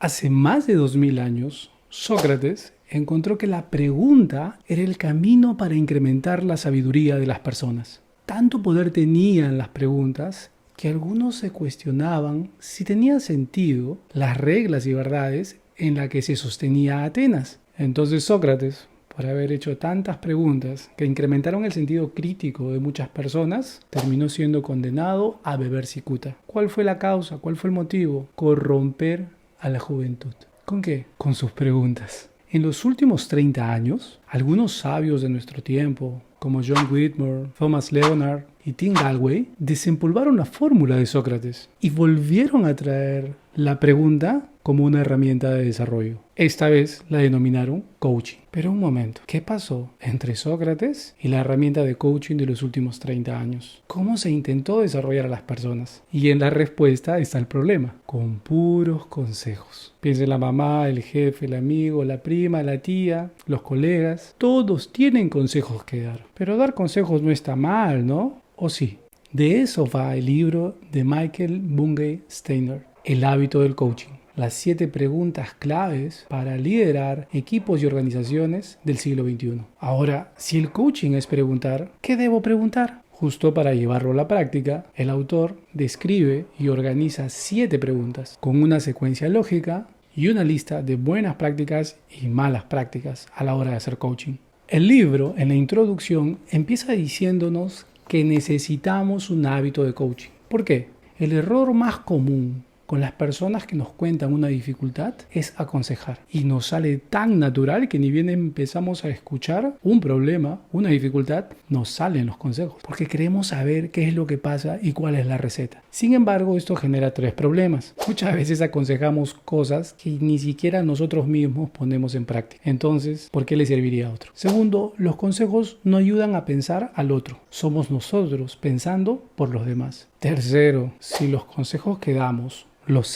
Hace más de 2000 años, Sócrates encontró que la pregunta era el camino para incrementar la sabiduría de las personas. Tanto poder tenían las preguntas que algunos se cuestionaban si tenían sentido las reglas y verdades en las que se sostenía Atenas. Entonces Sócrates, por haber hecho tantas preguntas que incrementaron el sentido crítico de muchas personas, terminó siendo condenado a beber cicuta. ¿Cuál fue la causa? ¿Cuál fue el motivo? Corromper a la juventud. ¿Con qué? Con sus preguntas. En los últimos 30 años, algunos sabios de nuestro tiempo, como John Whitmore, Thomas Leonard y Tim Galway, desempolvaron la fórmula de Sócrates y volvieron a traer la pregunta como una herramienta de desarrollo. Esta vez la denominaron coaching. Pero un momento, ¿qué pasó entre Sócrates y la herramienta de coaching de los últimos 30 años? ¿Cómo se intentó desarrollar a las personas? Y en la respuesta está el problema, con puros consejos. Piensa en la mamá, el jefe, el amigo, la prima, la tía, los colegas. Todos tienen consejos que dar. Pero dar consejos no está mal, ¿no? ¿O sí? De eso va el libro de Michael Bungay Stanier, El hábito del coaching. Las 7 preguntas claves para liderar equipos y organizaciones del siglo XXI. Ahora, si el coaching es preguntar, ¿qué debo preguntar? Justo para llevarlo a la práctica, el autor describe y organiza 7 preguntas con una secuencia lógica y una lista de buenas prácticas y malas prácticas a la hora de hacer coaching. El libro, en la introducción, empieza diciéndonos que necesitamos un hábito de coaching. ¿Por qué? El error más común con las personas que nos cuentan una dificultad es aconsejar. Y nos sale tan natural que ni bien empezamos a escuchar un problema, una dificultad, nos salen los consejos. Porque queremos saber qué es lo que pasa y cuál es la receta. Sin embargo, esto genera 3 problemas. Muchas veces aconsejamos cosas que ni siquiera nosotros mismos ponemos en práctica. Entonces, ¿por qué le serviría a otro? Segundo, los consejos no ayudan a pensar al otro. Somos nosotros pensando por los demás. Tercero, si los consejos que damos los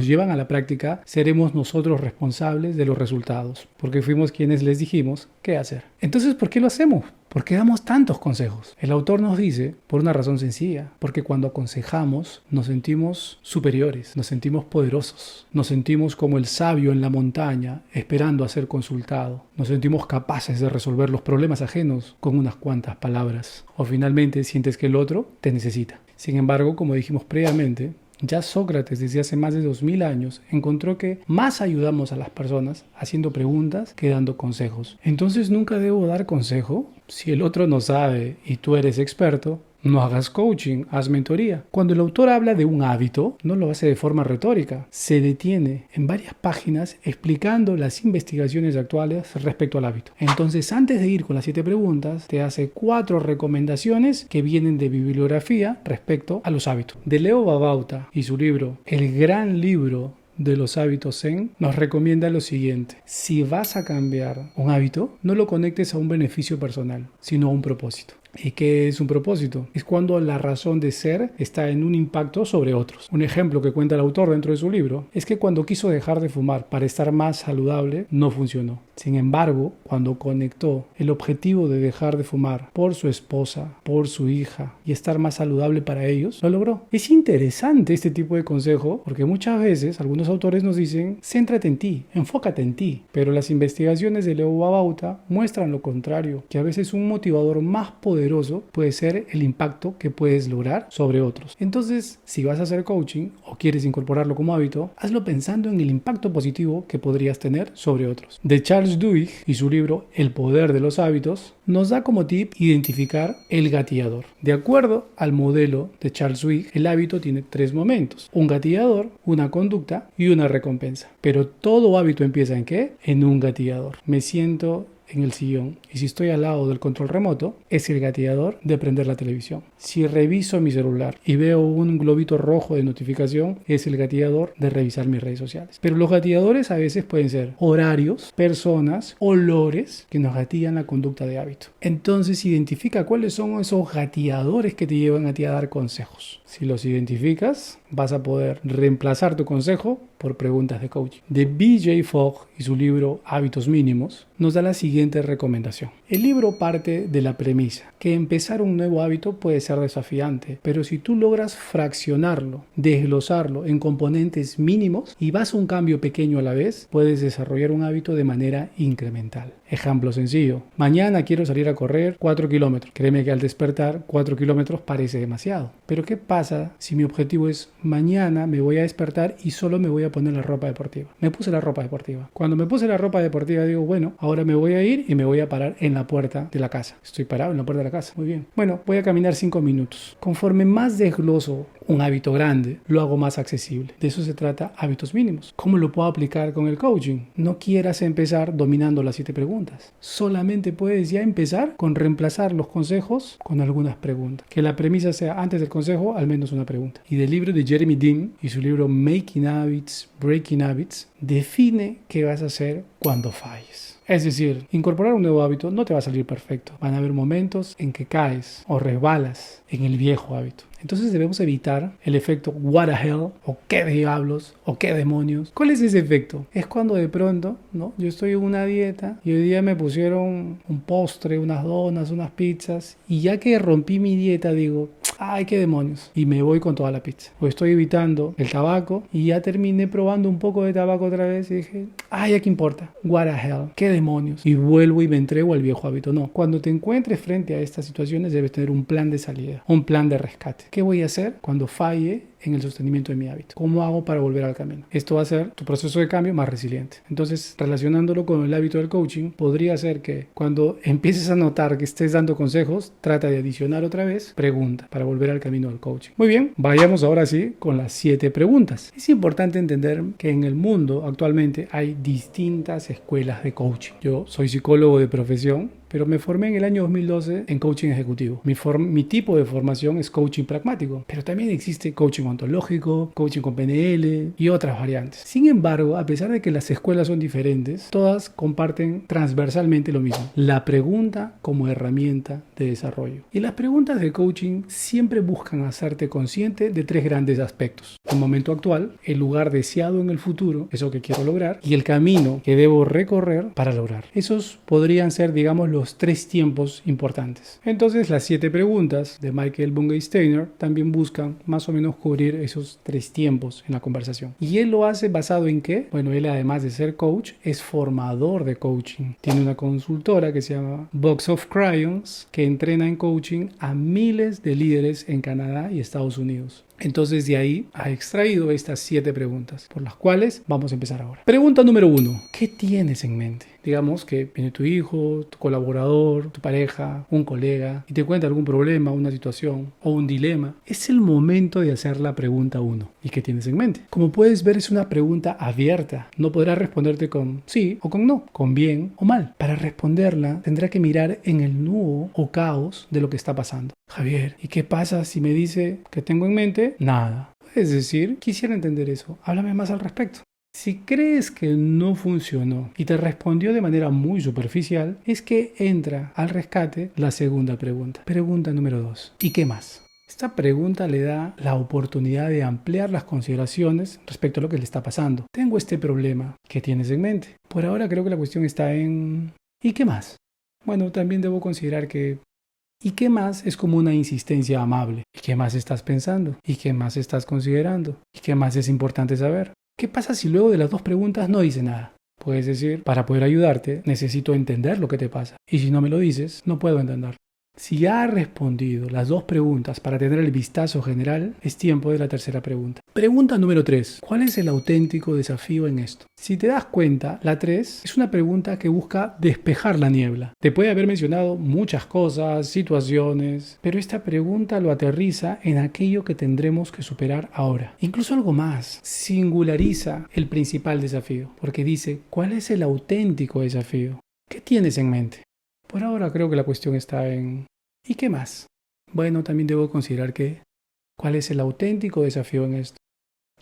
llevan a la práctica, seremos nosotros responsables de los resultados, porque fuimos quienes les dijimos qué hacer. Entonces, ¿por qué lo hacemos? ¿Por qué damos tantos consejos? El autor nos dice, por una razón sencilla, porque cuando aconsejamos nos sentimos superiores, nos sentimos poderosos, nos sentimos como el sabio en la montaña esperando a ser consultado, nos sentimos capaces de resolver los problemas ajenos con unas cuantas palabras, o finalmente sientes que el otro te necesita. Sin embargo, como dijimos previamente, ya Sócrates desde hace más de 2000 años encontró que más ayudamos a las personas haciendo preguntas que dando consejos. Entonces nunca debo dar consejo. Si el otro no sabe y tú eres experto, no hagas coaching, haz mentoría. Cuando el autor habla de un hábito, no lo hace de forma retórica. Se detiene en varias páginas explicando las investigaciones actuales respecto al hábito. Entonces, antes de ir con las 7 preguntas, te hace 4 recomendaciones que vienen de bibliografía respecto a los hábitos. De Leo Babauta y su libro, El gran libro de los hábitos Zen, nos recomienda lo siguiente: si vas a cambiar un hábito, no lo conectes a un beneficio personal, sino a un propósito. ¿Y qué es un propósito? Es cuando la razón de ser está en un impacto sobre otros. Un ejemplo que cuenta el autor dentro de su libro es que cuando quiso dejar de fumar para estar más saludable, no funcionó. Sin embargo, cuando conectó el objetivo de dejar de fumar por su esposa, por su hija y estar más saludable para ellos, lo logró. Es interesante este tipo de consejo porque muchas veces algunos autores nos dicen: céntrate en ti, enfócate en ti. Pero las investigaciones de Leo Babauta muestran lo contrario, que a veces un motivador más poderoso puede ser el impacto que puedes lograr sobre otros. Entonces, si vas a hacer coaching o quieres incorporarlo como hábito, hazlo pensando en el impacto positivo que podrías tener sobre otros. De Charles Duhigg y su libro El poder de los hábitos, nos da como tip identificar el gatillador. De acuerdo al modelo de Charles Duhigg, el hábito tiene 3 momentos: un gatillador, una conducta y una recompensa. Pero todo hábito empieza ¿en qué? En un gatillador. Me siento en el sillón y si estoy al lado del control remoto, es el gatillador de prender la televisión. Si reviso mi celular y veo un globito rojo de notificación, es el gatillador de revisar mis redes sociales. Pero los gatilladores a veces pueden ser horarios, personas, olores que nos gatillan la conducta de hábito. Entonces identifica cuáles son esos gatilladores que te llevan a ti a dar consejos. Si los identificas, vas a poder reemplazar tu consejo por preguntas de coaching. De BJ Fogg y su libro Hábitos Mínimos, nos da la siguiente recomendación. El libro parte de la premisa que empezar un nuevo hábito puede ser ser desafiante, pero si tú logras fraccionarlo, desglosarlo en componentes mínimos y vas a un cambio pequeño a la vez, puedes desarrollar un hábito de manera incremental. Ejemplo sencillo. Mañana quiero salir a correr 4 kilómetros. Créeme que al despertar 4 kilómetros parece demasiado. Pero ¿qué pasa si mi objetivo es mañana me voy a despertar y solo me voy a poner la ropa deportiva? Me puse la ropa deportiva. Cuando me puse la ropa deportiva digo, bueno, ahora me voy a ir y me voy a parar en la puerta de la casa. Estoy parado en la puerta de la casa. Muy bien. Bueno, voy a caminar 5 minutos. Conforme más desgloso un hábito grande, lo hago más accesible. De eso se trata hábitos mínimos. ¿Cómo lo puedo aplicar con el coaching? No quieras empezar dominando las 7 preguntas. Solamente puedes ya empezar con reemplazar los consejos con algunas preguntas. Que la premisa sea antes del consejo, al menos una pregunta. Y del libro de Jeremy Dean y su libro Making Habits, Breaking Habits, define qué vas a hacer cuando falles. Es decir, incorporar un nuevo hábito no te va a salir perfecto. Van a haber momentos en que caes o resbalas en el viejo hábito. Entonces debemos evitar el efecto what the hell, o qué diablos, o qué demonios. ¿Cuál es ese efecto? Es cuando de pronto, ¿no? Yo estoy en una dieta y hoy día me pusieron un postre, unas donas, unas pizzas, y ya que rompí mi dieta digo, ay, qué demonios, y me voy con toda la pizza. O estoy evitando el tabaco y ya terminé probando un poco de tabaco otra vez y dije, ay, ya qué importa, what the hell, qué demonios, y vuelvo y me entrego al viejo hábito. No, cuando te encuentres frente a estas situaciones debes tener un plan de salida, un plan de rescate. ¿Qué voy a hacer cuando falle en el sostenimiento de mi hábito? ¿Cómo hago para volver al camino? Esto va a hacer tu proceso de cambio más resiliente. Entonces, relacionándolo con el hábito del coaching, podría ser que cuando empieces a notar que estés dando consejos, trata de adicionar otra vez pregunta para volver al camino del coaching. Muy bien, vayamos ahora sí con las 7 preguntas. Es importante entender que en el mundo actualmente hay distintas escuelas de coaching. Yo soy psicólogo de profesión, pero me formé en el año 2012 en coaching ejecutivo. Mi tipo de formación es coaching pragmático, pero también existe coaching ontológico, coaching con PNL y otras variantes. Sin embargo, a pesar de que las escuelas son diferentes, todas comparten transversalmente lo mismo: la pregunta como herramienta de desarrollo. Y las preguntas de coaching siempre buscan hacerte consciente de 3 grandes aspectos: el momento actual, el lugar deseado en el futuro, eso que quiero lograr, y el camino que debo recorrer para lograr. Esos podrían ser, digamos, los 3 tiempos importantes. Entonces, las 7 preguntas de Michael Bungay-Stanier también buscan más o menos cubrir esos 3 tiempos en la conversación. ¿Y él lo hace basado en qué? Bueno, él, además de ser coach, es formador de coaching. Tiene una consultora que se llama Box of Crayons, que entrena en coaching a miles de líderes en Canadá y Estados Unidos. Entonces de ahí ha extraído estas 7 preguntas, por las cuales vamos a empezar ahora. Pregunta número 1. ¿Qué tienes en mente? Digamos que viene tu hijo, tu colaborador, tu pareja, un colega y te cuenta algún problema, una situación o un dilema. Es el momento de hacer la pregunta 1. ¿Y qué tienes en mente? Como puedes ver, es una pregunta abierta. No podrás responderte con sí o con no, con bien o mal. Para responderla tendrá que mirar en el nudo o caos de lo que está pasando. Javier, ¿y qué pasa si me dice que tengo en mente nada? Es decir, quisiera entender eso. Háblame más al respecto. Si crees que no funcionó y te respondió de manera muy superficial, es que entra al rescate la segunda pregunta. Pregunta número 2. ¿Y qué más? Esta pregunta le da la oportunidad de ampliar las consideraciones respecto a lo que le está pasando. Tengo este problema. ¿Qué tienes en mente? Por ahora creo que la cuestión está en ¿y qué más? Bueno, también debo considerar que ¿y qué más? Es como una insistencia amable. ¿Y qué más estás pensando? ¿Y qué más estás considerando? ¿Y qué más es importante saber? ¿Qué pasa si luego de las 2 preguntas no dice nada? Puedes decir, para poder ayudarte, necesito entender lo que te pasa. Y si no me lo dices, no puedo entender. Si ya has respondido las 2 preguntas para tener el vistazo general, es tiempo de la tercera pregunta. Pregunta número 3. ¿Cuál es el auténtico desafío en esto? Si te das cuenta, la 3 es una pregunta que busca despejar la niebla. Te puede haber mencionado muchas cosas, situaciones, pero esta pregunta lo aterriza en aquello que tendremos que superar ahora. Incluso algo más, singulariza el principal desafío, porque dice, ¿cuál es el auténtico desafío? ¿Qué tienes en mente? Por ahora creo que la cuestión está en ¿y qué más? Bueno, también debo considerar que ¿cuál es el auténtico desafío en esto?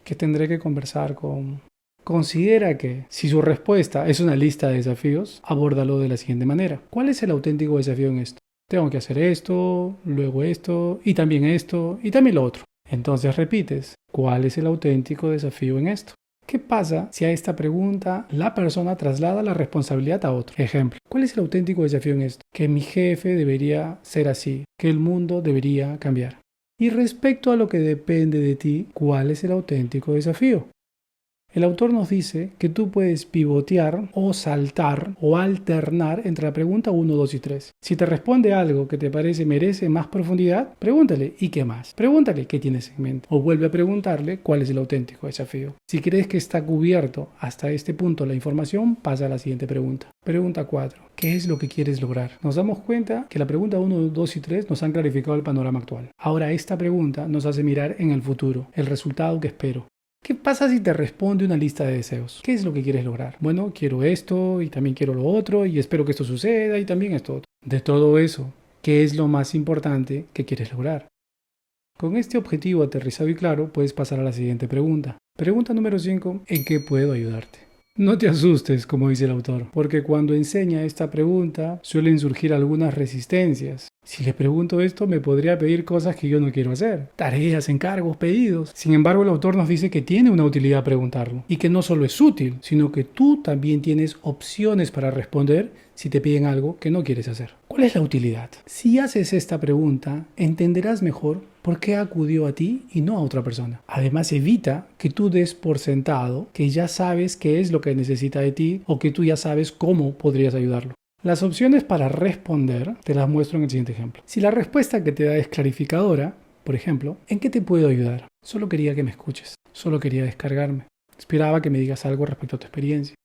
¿Qué tendré que conversar con? Considera que si su respuesta es una lista de desafíos, abórdalo de la siguiente manera. ¿Cuál es el auténtico desafío en esto? Tengo que hacer esto, luego esto, y también lo otro. Entonces repites, ¿cuál es el auténtico desafío en esto? ¿Qué pasa si a esta pregunta la persona traslada la responsabilidad a otro? Ejemplo, ¿cuál es el auténtico desafío en esto? Que mi jefe debería ser así, que el mundo debería cambiar. Y respecto a lo que depende de ti, ¿cuál es el auténtico desafío? El autor nos dice que tú puedes pivotear o saltar o alternar entre la pregunta 1, 2 y 3. Si te responde algo que te parece merece más profundidad, pregúntale ¿y qué más? Pregúntale qué tienes en mente o vuelve a preguntarle cuál es el auténtico desafío. Si crees que está cubierto hasta este punto la información, pasa a la siguiente pregunta. Pregunta 4. ¿Qué es lo que quieres lograr? Nos damos cuenta que la pregunta 1, 2 y 3 nos han clarificado el panorama actual. Ahora esta pregunta nos hace mirar en el futuro, el resultado que espero. ¿Qué pasa si te responde una lista de deseos? ¿Qué es lo que quieres lograr? Bueno, quiero esto y también quiero lo otro y espero que esto suceda y también esto otro. De todo eso, ¿qué es lo más importante que quieres lograr? Con este objetivo aterrizado y claro, puedes pasar a la siguiente pregunta. Pregunta número 5. ¿En qué puedo ayudarte? No te asustes, como dice el autor, porque cuando enseña esta pregunta suelen surgir algunas resistencias. Si le pregunto esto, me podría pedir cosas que yo no quiero hacer. Tareas, encargos, pedidos. Sin embargo, el autor nos dice que tiene una utilidad preguntarlo. Y que no solo es útil, sino que tú también tienes opciones para responder si te piden algo que no quieres hacer. ¿Cuál es la utilidad? Si haces esta pregunta, entenderás mejor por qué acudió a ti y no a otra persona. Además, evita que tú des por sentado que ya sabes qué es lo que necesita de ti o que tú ya sabes cómo podrías ayudarlo. Las opciones para responder te las muestro en el siguiente ejemplo. Si la respuesta que te da es clarificadora, por ejemplo, ¿en qué te puedo ayudar? Solo quería que me escuches. Solo quería descargarme. Esperaba que me digas algo respecto a tu experiencia.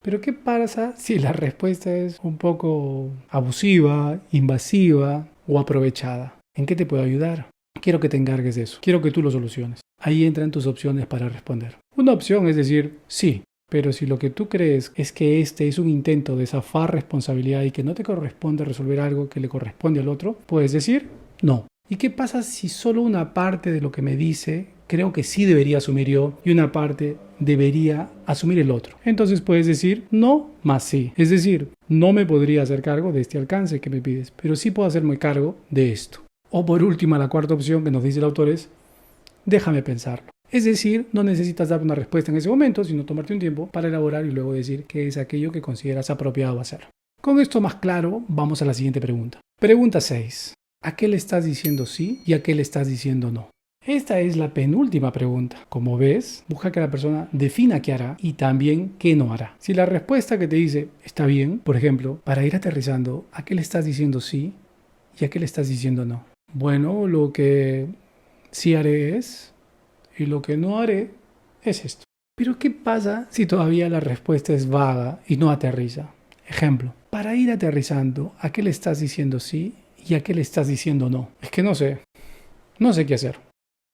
Pero ¿qué pasa si la respuesta es un poco abusiva, invasiva o aprovechada? ¿En qué te puedo ayudar? Quiero que te encargues de eso. Quiero que tú lo soluciones. Ahí entran tus opciones para responder. Una opción es decir, sí. Pero si lo que tú crees es que este es un intento de zafar responsabilidad y que no te corresponde resolver algo que le corresponde al otro, puedes decir no. ¿Y qué pasa si solo una parte de lo que me dice creo que sí debería asumir yo y una parte debería asumir el otro? Entonces puedes decir no más sí. Es decir, no me podría hacer cargo de este alcance que me pides, pero sí puedo hacerme cargo de esto. O por último, la cuarta opción que nos dice el autor es déjame pensarlo. Es decir, no necesitas dar una respuesta en ese momento, sino tomarte un tiempo para elaborar y luego decir qué es aquello que consideras apropiado hacer. Con esto más claro, vamos a la siguiente pregunta. Pregunta 6. ¿A qué le estás diciendo sí y a qué le estás diciendo no? Esta es la penúltima pregunta. Como ves, busca que la persona defina qué hará y también qué no hará. Si la respuesta que te dice está bien, por ejemplo, para ir aterrizando, ¿a qué le estás diciendo sí y a qué le estás diciendo no? Bueno, lo que sí haré es... y lo que no haré es esto. Pero ¿qué pasa si todavía la respuesta es vaga y no aterriza? Ejemplo, para ir aterrizando, ¿a qué le estás diciendo sí y a qué le estás diciendo no? Es que no sé qué hacer.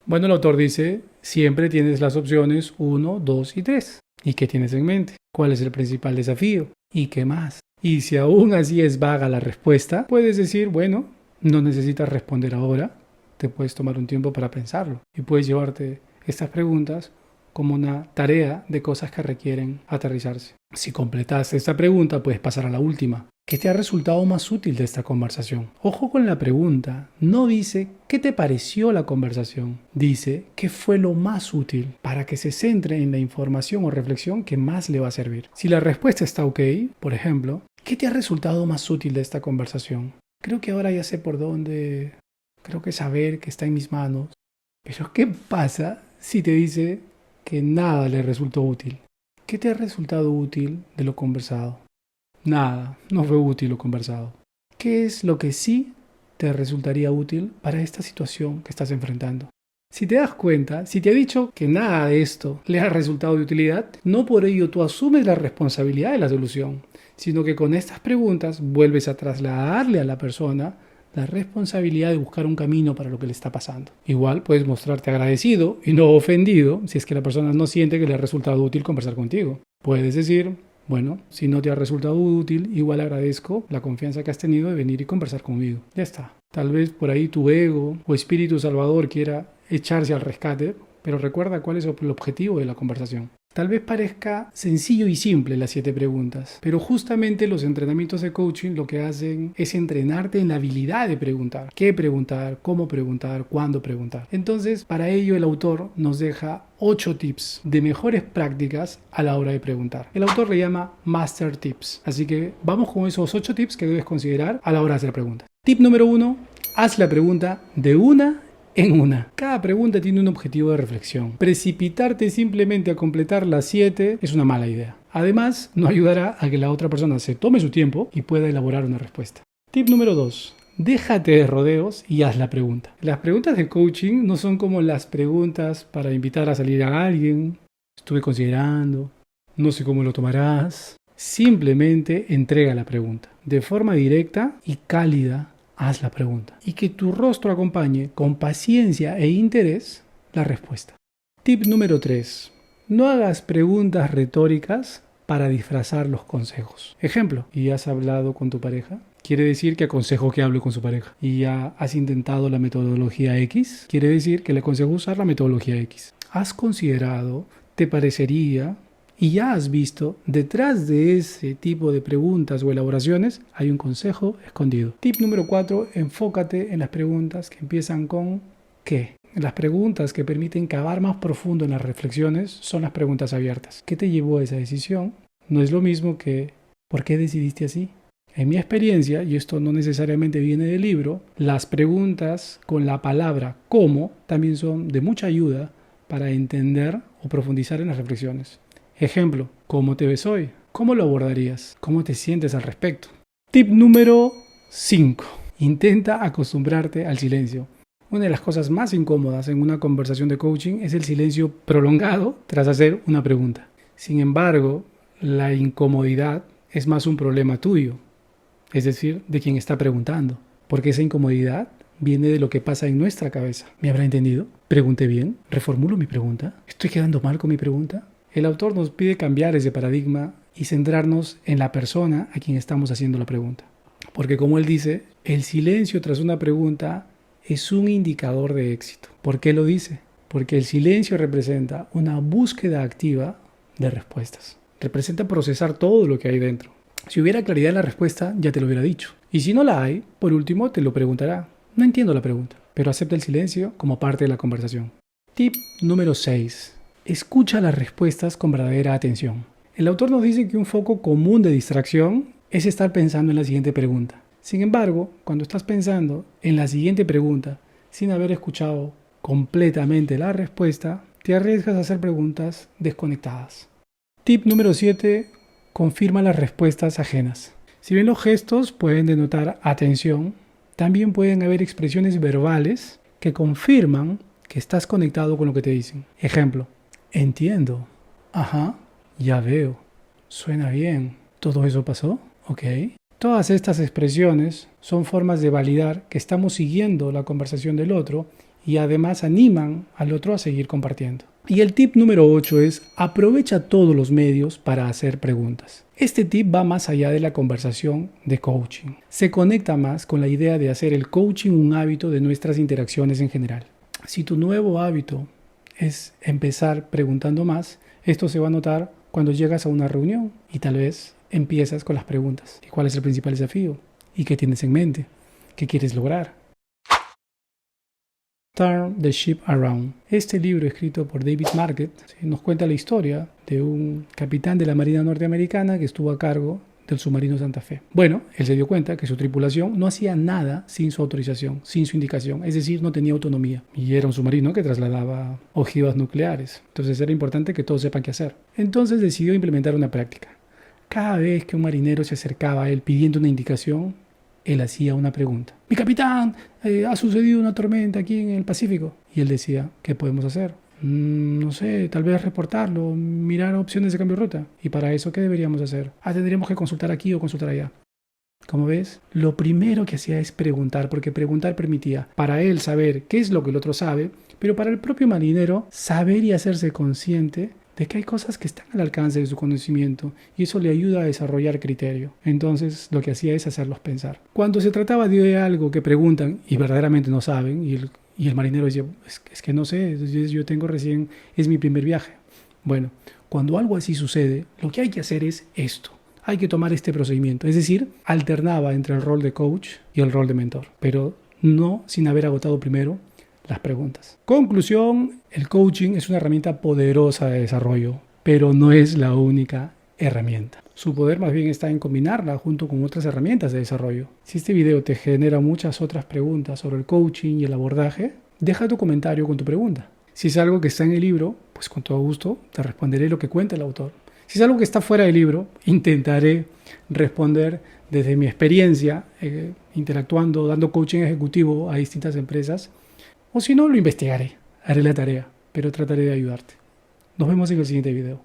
Bueno, el autor dice, siempre tienes las opciones 1, 2 y 3. ¿Y qué tienes en mente? ¿Cuál es el principal desafío? ¿Y qué más? Y si aún así es vaga la respuesta, puedes decir, bueno, no necesitas responder ahora, te puedes tomar un tiempo para pensarlo y puedes llevarte estas preguntas como una tarea de cosas que requieren aterrizarse. Si completaste esta pregunta, puedes pasar a la última. ¿Qué te ha resultado más útil de esta conversación? Ojo con la pregunta. No dice ¿qué te pareció la conversación? Dice ¿qué fue lo más útil? Para que se centre en la información o reflexión que más le va a servir. Si la respuesta está ok, por ejemplo, ¿qué te ha resultado más útil de esta conversación? Creo que ahora ya sé por dónde. Creo que saber que está en mis manos. Pero ¿qué pasa si te dice que nada le resultó útil? ¿Qué te ha resultado útil de lo conversado? Nada, no fue útil lo conversado. ¿Qué es lo que sí te resultaría útil para esta situación que estás enfrentando? Si te das cuenta, si te ha dicho que nada de esto le ha resultado de utilidad, no por ello tú asumes la responsabilidad de la solución, sino que con estas preguntas vuelves a trasladarle a la persona la responsabilidad de buscar un camino para lo que le está pasando. Igual puedes mostrarte agradecido y no ofendido si es que la persona no siente que le ha resultado útil conversar contigo. Puedes decir, bueno, si no te ha resultado útil, igual agradezco la confianza que has tenido de venir y conversar conmigo. Ya está. Tal vez por ahí tu ego o espíritu salvador quiera echarse al rescate, pero recuerda cuál es el objetivo de la conversación. Tal vez parezca sencillo y simple las 7 preguntas, pero justamente los entrenamientos de coaching lo que hacen es entrenarte en la habilidad de preguntar. ¿Qué preguntar? ¿Cómo preguntar? ¿Cuándo preguntar? Entonces, para ello el autor nos deja 8 tips de mejores prácticas a la hora de preguntar. El autor le llama Master Tips. Así que vamos con esos 8 tips que debes considerar a la hora de hacer preguntas. Tip número 1. Haz la pregunta de una en una. Cada pregunta tiene un objetivo de reflexión. Precipitarte simplemente a completar las 7 es una mala idea. Además, no ayudará a que la otra persona se tome su tiempo y pueda elaborar una respuesta. Tip número 2. Déjate de rodeos y haz la pregunta. Las preguntas de coaching no son como las preguntas para invitar a salir a alguien. Estuve considerando, no sé cómo lo tomarás. Simplemente entrega la pregunta. De forma directa y cálida, haz la pregunta. Y que tu rostro acompañe con paciencia e interés la respuesta. Tip número 3. No hagas preguntas retóricas para disfrazar los consejos. Ejemplo, ¿y has hablado con tu pareja? Quiere decir que aconsejo que hable con su pareja. ¿Y ya has intentado la metodología X? Quiere decir que le aconsejo usar la metodología X. ¿Has considerado, te parecería, y ya has visto, detrás de ese tipo de preguntas o elaboraciones hay un consejo escondido? Tip número 4. Enfócate en las preguntas que empiezan con ¿qué? Las preguntas que permiten cavar más profundo en las reflexiones son las preguntas abiertas. ¿Qué te llevó a esa decisión? No es lo mismo que ¿por qué decidiste así? En mi experiencia, y esto no necesariamente viene del libro, las preguntas con la palabra ¿cómo? También son de mucha ayuda para entender o profundizar en las reflexiones. Ejemplo, ¿cómo te ves hoy? ¿Cómo lo abordarías? ¿Cómo te sientes al respecto? Tip número 5. Intenta acostumbrarte al silencio. Una de las cosas más incómodas en una conversación de coaching es el silencio prolongado tras hacer una pregunta. Sin embargo, la incomodidad es más un problema tuyo, es decir, de quien está preguntando, porque esa incomodidad viene de lo que pasa en nuestra cabeza. ¿Me habrá entendido? ¿Pregunté bien? ¿Reformulo mi pregunta? ¿Estoy quedando mal con mi pregunta? El autor nos pide cambiar ese paradigma y centrarnos en la persona a quien estamos haciendo la pregunta. Porque como él dice, el silencio tras una pregunta es un indicador de éxito. ¿Por qué lo dice? Porque el silencio representa una búsqueda activa de respuestas. Representa procesar todo lo que hay dentro. Si hubiera claridad en la respuesta, ya te lo hubiera dicho. Y si no la hay, por último te lo preguntará. No entiendo la pregunta, pero acepta el silencio como parte de la conversación. Tip número 6. Escucha las respuestas con verdadera atención. El autor nos dice que un foco común de distracción es estar pensando en la siguiente pregunta. Sin embargo, cuando estás pensando en la siguiente pregunta sin haber escuchado completamente la respuesta, te arriesgas a hacer preguntas desconectadas. Tip número 7. Confirma las respuestas ajenas. Si bien los gestos pueden denotar atención, también pueden haber expresiones verbales que confirman que estás conectado con lo que te dicen. Ejemplo, entiendo, ajá, ya veo, suena bien, ¿todo eso pasó? Ok. Todas estas expresiones son formas de validar que estamos siguiendo la conversación del otro y además animan al otro a seguir compartiendo. Y el tip número 8 es aprovecha todos los medios para hacer preguntas. Este tip va más allá de la conversación de coaching. Se conecta más con la idea de hacer el coaching un hábito de nuestras interacciones en general. Si tu nuevo hábito es empezar preguntando más, esto se va a notar cuando llegas a una reunión y tal vez empiezas con las preguntas. ¿Y cuál es el principal desafío? ¿Y qué tienes en mente? ¿Qué quieres lograr? Turn the Ship Around. Este libro, escrito por David Marquet, nos cuenta la historia de un capitán de la Marina norteamericana que estuvo a cargo del submarino Santa Fe. Bueno, él se dio cuenta que su tripulación no hacía nada sin su autorización, sin su indicación, es decir, no tenía autonomía. Y era un submarino que trasladaba ojivas nucleares. Entonces era importante que todos sepan qué hacer. Entonces decidió implementar una práctica. Cada vez que un marinero se acercaba a él pidiendo una indicación, él hacía una pregunta. Mi capitán, ha sucedido una tormenta aquí en el Pacífico. Y él decía, ¿qué podemos hacer? No sé, tal vez reportarlo, mirar opciones de cambio de ruta. ¿Y para eso qué deberíamos hacer? Tendríamos que consultar aquí o consultar allá. Como ves, lo primero que hacía es preguntar, porque preguntar permitía para él saber qué es lo que el otro sabe, pero para el propio marinero saber y hacerse consciente de que hay cosas que están al alcance de su conocimiento y eso le ayuda a desarrollar criterio. Entonces lo que hacía es hacerlos pensar. Cuando se trataba de algo que preguntan y verdaderamente no saben, y el marinero decía, es que no sé, yo tengo recién, es mi primer viaje. Bueno, cuando algo así sucede, lo que hay que hacer es esto. Hay que tomar este procedimiento. Es decir, alternaba entre el rol de coach y el rol de mentor, pero no sin haber agotado primero las preguntas. Conclusión, el coaching es una herramienta poderosa de desarrollo, pero no es la única herramienta. Su poder más bien está en combinarla junto con otras herramientas de desarrollo. Si este video te genera muchas otras preguntas sobre el coaching y el abordaje, deja tu comentario con tu pregunta. Si es algo que está en el libro, pues con todo gusto te responderé lo que cuenta el autor. Si es algo que está fuera del libro, intentaré responder desde mi experiencia, interactuando, dando coaching ejecutivo a distintas empresas. O si no, lo investigaré, haré la tarea, pero trataré de ayudarte. Nos vemos en el siguiente video.